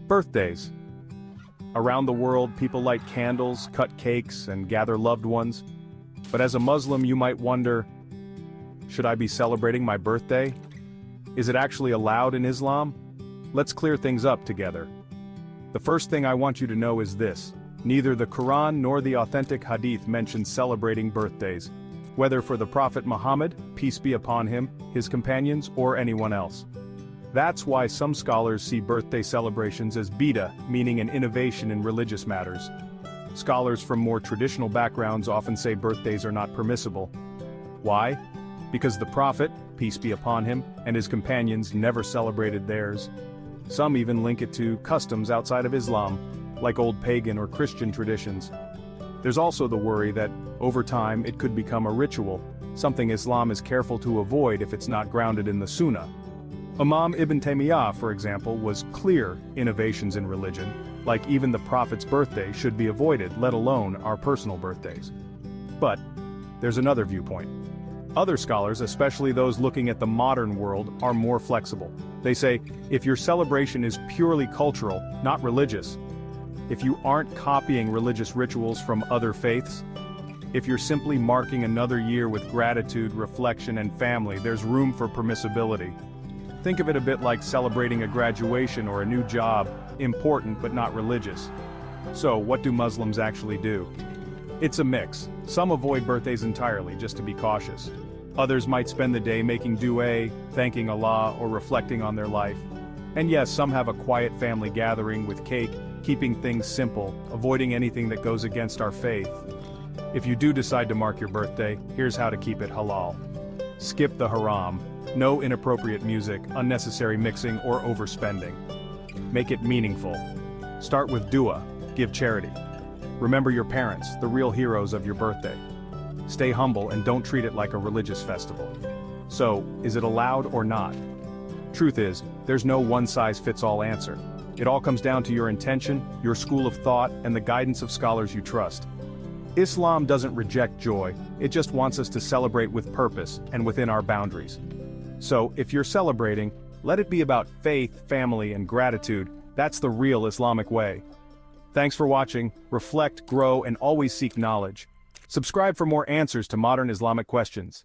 Birthdays. Around the world, people light candles, cut cakes, and gather loved ones. But as a Muslim, you might wonder, should I be celebrating my birthday? Is it actually allowed in Islam? Let's clear things up together. The first thing I want you to know is this: neither the Quran nor the authentic Hadith mention celebrating birthdays, whether for the Prophet Muhammad, peace be upon him, his companions, or anyone else. That's why some scholars see birthday celebrations as bid'ah, meaning an innovation in religious matters. Scholars from more traditional backgrounds often say birthdays are not permissible. Why? Because the Prophet, peace be upon him, and his companions never celebrated theirs. Some even link it to customs outside of Islam, like old pagan or Christian traditions. There's also the worry that, over time, it could become a ritual, something Islam is careful to avoid if it's not grounded in the Sunnah. Imam Ibn Taymiyyah, for example, was clear innovations in religion, like even the Prophet's birthday should be avoided, let alone our personal birthdays. But there's another viewpoint. Other scholars, especially those looking at the modern world, are more flexible. They say, if your celebration is purely cultural, not religious, if you aren't copying religious rituals from other faiths, if you're simply marking another year with gratitude, reflection, and family, there's room for permissibility. Think of it a bit like celebrating a graduation or a new job, important but not religious. So, what do Muslims actually do? It's a mix. Some avoid birthdays entirely, just to be cautious. Others might spend the day making dua, thanking Allah, or reflecting on their life. And yes, some have a quiet family gathering with cake, keeping things simple, avoiding anything that goes against our faith. If you do decide to mark your birthday, here's how to keep it halal. Skip the haram. No inappropriate music, unnecessary mixing, or overspending. Make it meaningful. Start with dua, give charity. Remember your parents, the real heroes of your birthday. Stay humble and don't treat it like a religious festival. So, is it allowed or not? Truth is, there's no one-size-fits-all answer. It all comes down to your intention, your school of thought, and the guidance of scholars you trust. Islam doesn't reject joy, it just wants us to celebrate with purpose and within our boundaries. So, if you're celebrating, let it be about faith, family, and gratitude. That's the real Islamic way. Thanks for watching. Reflect, grow, and always seek knowledge. Subscribe for more answers to modern Islamic questions.